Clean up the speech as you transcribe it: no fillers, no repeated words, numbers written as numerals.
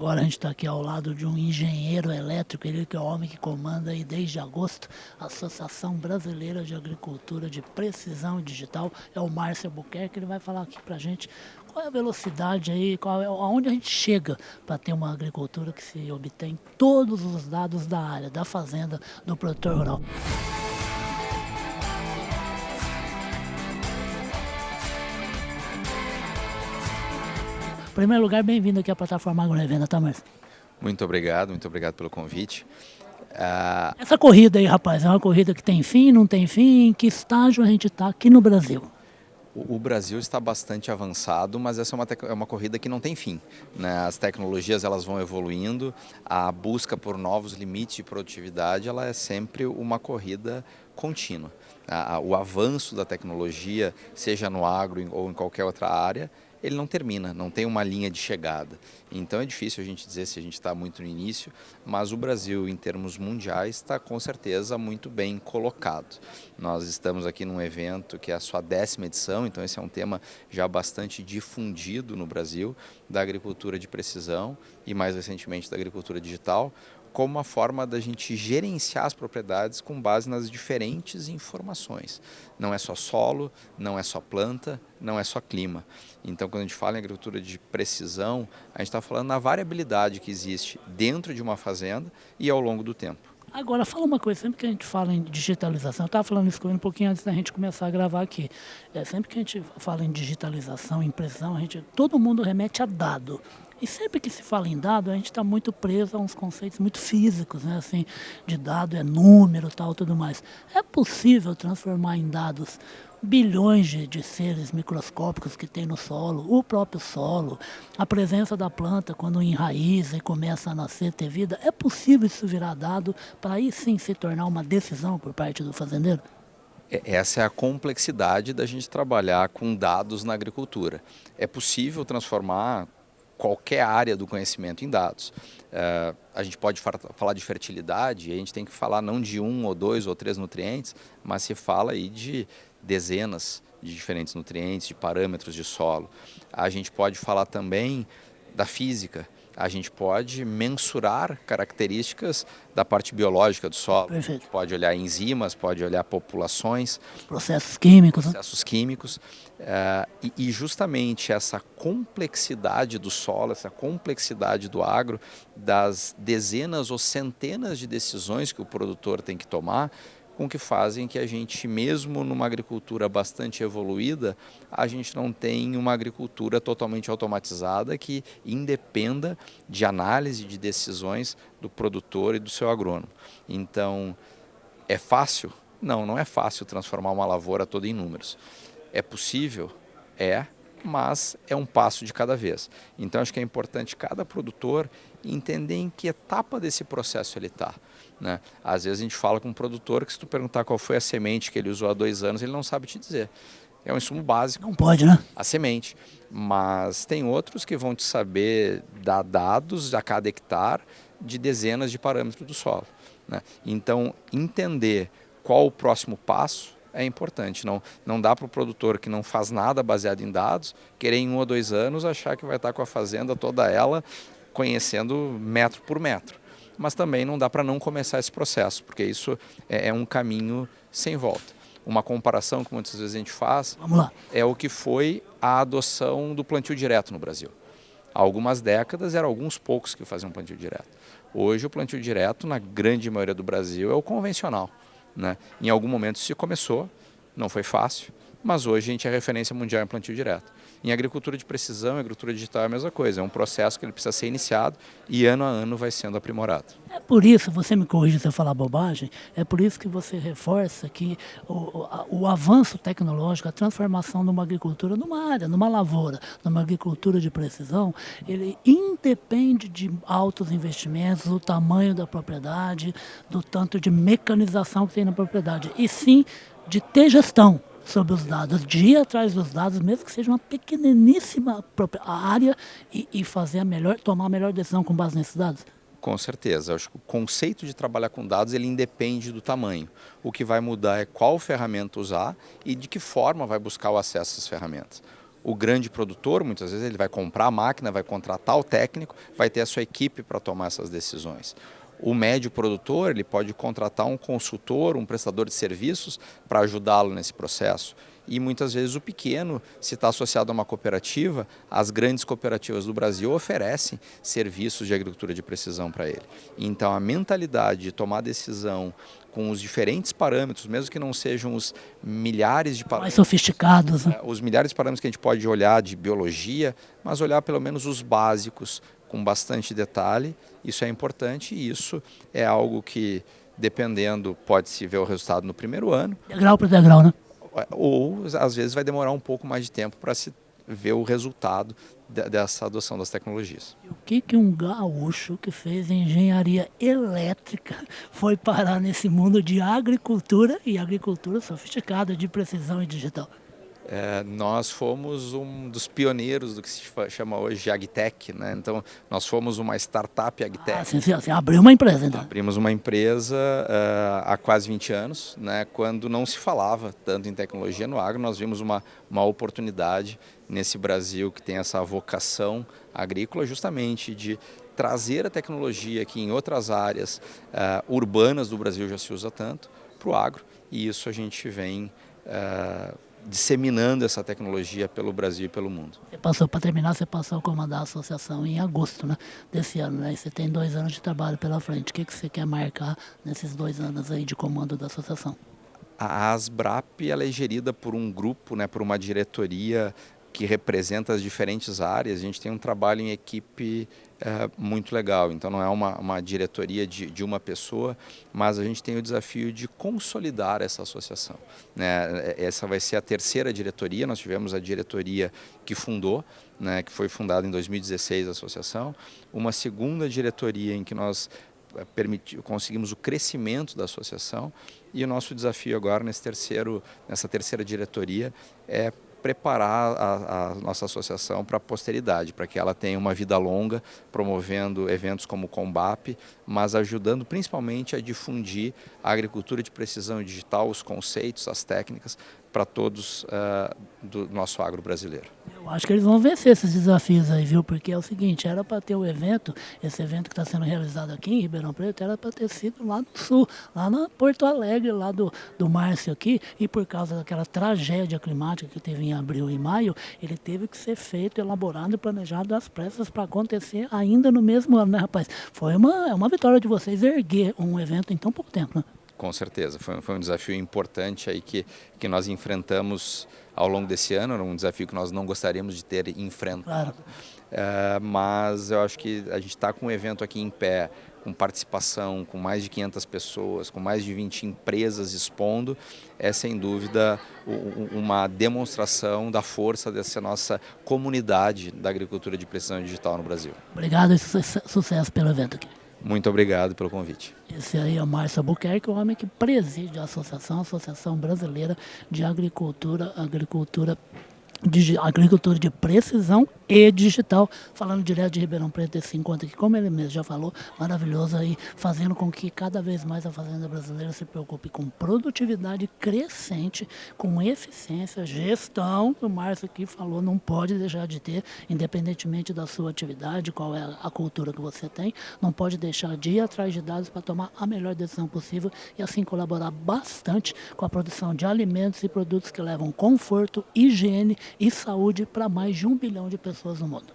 Agora a gente está aqui ao lado de um engenheiro elétrico, ele que é o homem que comanda aí desde agosto a Associação Brasileira de Agricultura de Precisão Digital, é o Márcio Albuquerque. Ele vai falar aqui para a gente qual é a velocidade aí, aonde a gente chega para ter uma agricultura que se obtém todos os dados da área, da fazenda, do produtor rural. Em primeiro lugar, bem-vindo aqui à plataforma AgroRevenda, tá, Márcio? Muito obrigado pelo convite. Essa corrida aí, rapaz, é uma corrida que tem fim, não tem fim? Em que estágio a gente está aqui no Brasil? O Brasil está bastante avançado, mas essa é uma corrida que não tem fim, né? As tecnologias elas vão evoluindo, a busca por novos limites de produtividade ela é sempre uma corrida contínua. O avanço da tecnologia, seja no agro ou em qualquer outra área, ele não termina, não tem uma linha de chegada. Então é difícil a gente dizer se a gente está muito no início, mas o Brasil, em termos mundiais, está com certeza muito bem colocado. Nós estamos aqui num evento que é a sua 10ª edição, então esse é um tema já bastante difundido no Brasil, da agricultura de precisão e mais recentemente da agricultura digital, como uma forma da gente gerenciar as propriedades com base nas diferentes informações. Não é só solo, não é só planta, não é só clima. Então, quando a gente fala em agricultura de precisão, a gente está falando na variabilidade que existe dentro de uma fazenda e ao longo do tempo. Agora, fala uma coisa, sempre que a gente fala em digitalização, eu estava falando isso com ele um pouquinho antes da gente começar a gravar aqui, sempre que a gente fala em digitalização, em precisão, todo mundo remete a dado. E sempre que se fala em dado, a gente está muito preso a uns conceitos muito físicos, né? Assim, de dado é número, tal, tudo mais. É possível transformar em dados bilhões de seres microscópicos que tem no solo, o próprio solo, a presença da planta quando enraiza e começa a nascer, ter vida? É possível isso virar dado para aí sim se tornar uma decisão por parte do fazendeiro? Essa é a complexidade da gente trabalhar com dados na agricultura. É possível transformar qualquer área do conhecimento em dados. A gente pode falar de fertilidade, e a gente tem que falar não de 1 ou 2 ou 3 nutrientes, mas se fala aí de dezenas de diferentes nutrientes, de parâmetros de solo. A gente pode falar também da física. A gente pode mensurar características da parte biológica do solo. Perfeito. A gente pode olhar enzimas, pode olhar populações, Processos químicos, né? processos químicos. E justamente essa complexidade do solo, essa complexidade do agro, das dezenas ou centenas de decisões que o produtor tem que tomar, com que fazem que a gente, mesmo numa agricultura bastante evoluída, a gente não tem uma agricultura totalmente automatizada que independa de análise de decisões do produtor e do seu agrônomo. Então, é fácil? Não, não é fácil transformar uma lavoura toda em números. É possível? É, mas é um passo de cada vez. Então, acho que é importante cada produtor entender em que etapa desse processo ele está, né? Às vezes a gente fala com um produtor que se tu perguntar qual foi a semente que ele usou há 2 anos, ele não sabe te dizer. É um insumo básico. Não pode, né? A semente. Mas tem outros que vão te saber dar dados a cada hectare de dezenas de parâmetros do solo, né? Então, entender qual o próximo passo é importante. Não dá para o produtor que não faz nada baseado em dados, querer em 1 ou 2 anos achar que vai estar com a fazenda toda ela conhecendo metro por metro. Mas também não dá para não começar esse processo, porque isso é um caminho sem volta. Uma comparação que muitas vezes a gente faz é o que foi a adoção do plantio direto no Brasil. Há algumas décadas eram alguns poucos que faziam plantio direto. Hoje o plantio direto, na grande maioria do Brasil, é o convencional, né? Em algum momento se começou, não foi fácil, mas hoje a gente é referência mundial em plantio direto. Em agricultura de precisão, agricultura digital é a mesma coisa, é um processo que ele precisa ser iniciado e ano a ano vai sendo aprimorado. É por isso, você me corrige se eu falar bobagem, é por isso que você reforça que o avanço tecnológico, a transformação de uma agricultura numa área, numa lavoura, numa agricultura de precisão, ele independe de altos investimentos, do tamanho da propriedade, do tanto de mecanização que tem na propriedade, e sim de ter gestão sobre os dados, de ir atrás dos dados, mesmo que seja uma pequeniníssima área, e fazer tomar a melhor decisão com base nesses dados. Com certeza, acho que o conceito de trabalhar com dados ele independe do tamanho. O que vai mudar é qual ferramenta usar e de que forma vai buscar o acesso às ferramentas. O grande produtor, muitas vezes, ele vai comprar a máquina, vai contratar o técnico, vai ter a sua equipe para tomar essas decisões. O médio produtor, ele pode contratar um consultor, um prestador de serviços para ajudá-lo nesse processo. E muitas vezes o pequeno, se está associado a uma cooperativa, as grandes cooperativas do Brasil oferecem serviços de agricultura de precisão para ele. Então a mentalidade de tomar decisão com os diferentes parâmetros, mesmo que não sejam os milhares de parâmetros, Mais sofisticados, né? os milhares de parâmetros que a gente pode olhar de biologia, mas olhar pelo menos os básicos com bastante detalhe, isso é importante e isso é algo que, dependendo, pode-se ver o resultado no primeiro ano. Degrau por degrau, né? Ou, às vezes, vai demorar um pouco mais de tempo para se ver o resultado dessa adoção das tecnologias. E o que um gaúcho que fez engenharia elétrica foi parar nesse mundo de agricultura e agricultura sofisticada, de precisão e digital? Nós fomos um dos pioneiros do que se chama hoje de AgTech, né? Então, nós fomos uma startup AgTech. Você abriu uma empresa, então. Abrimos uma empresa há quase 20 anos, né? Quando não se falava tanto em tecnologia no agro, nós vimos uma oportunidade nesse Brasil que tem essa vocação agrícola justamente de trazer a tecnologia que em outras áreas urbanas do Brasil já se usa tanto para o agro, e isso a gente vem disseminando essa tecnologia pelo Brasil e pelo mundo. Para terminar, você passou a comandar a associação em agosto, né, desse ano, né? E você tem 2 anos de trabalho pela frente. O que você quer marcar nesses 2 anos aí de comando da associação? A ASBRAP, ela é gerida por um grupo, né, por uma diretoria que representa as diferentes áreas. A gente tem um trabalho em equipe muito legal, então não é uma diretoria de uma pessoa, mas a gente tem o desafio de consolidar essa associação, né? Essa vai ser a 3ª diretoria. Nós tivemos a diretoria que fundou, né, que foi fundada em 2016 a associação, uma 2ª diretoria em que nós conseguimos o crescimento da associação, e o nosso desafio agora nessa 3ª diretoria é preparar a nossa associação para a posteridade, para que ela tenha uma vida longa, promovendo eventos como o Combap, mas ajudando principalmente a difundir a agricultura de precisão digital, os conceitos, as técnicas, para todos do nosso agro brasileiro. Eu acho que eles vão vencer esses desafios aí, viu? Porque é o seguinte, era para ter o evento, esse evento que está sendo realizado aqui em Ribeirão Preto, era para ter sido lá no sul, lá na Porto Alegre, lá do Márcio aqui, e por causa daquela tragédia climática que teve em abril e maio, ele teve que ser feito, elaborado e planejado às pressas para acontecer ainda no mesmo ano, né, rapaz? Foi uma vitória de vocês erguer um evento em tão pouco tempo, né? Com certeza, foi um desafio importante aí que nós enfrentamos ao longo desse ano, era um desafio que nós não gostaríamos de ter enfrentado. Claro. Mas eu acho que a gente está com um evento aqui em pé, com participação, com mais de 500 pessoas, com mais de 20 empresas expondo, é sem dúvida uma demonstração da força dessa nossa comunidade da agricultura de precisão digital no Brasil. Obrigado e sucesso pelo evento aqui. Muito obrigado pelo convite. Esse aí é o Márcio Albuquerque, o homem que preside a Associação Brasileira de Agricultura de precisão e digital, falando direto de Ribeirão Preto, desse encontro aqui, como ele mesmo já falou, maravilhoso aí, fazendo com que cada vez mais a fazenda brasileira se preocupe com produtividade crescente, com eficiência, gestão, que o Márcio aqui falou, não pode deixar de ter, independentemente da sua atividade, qual é a cultura que você tem, não pode deixar de ir atrás de dados para tomar a melhor decisão possível e assim colaborar bastante com a produção de alimentos e produtos que levam conforto, higiene e saúde para mais de 1 bilhão de pessoas no mundo.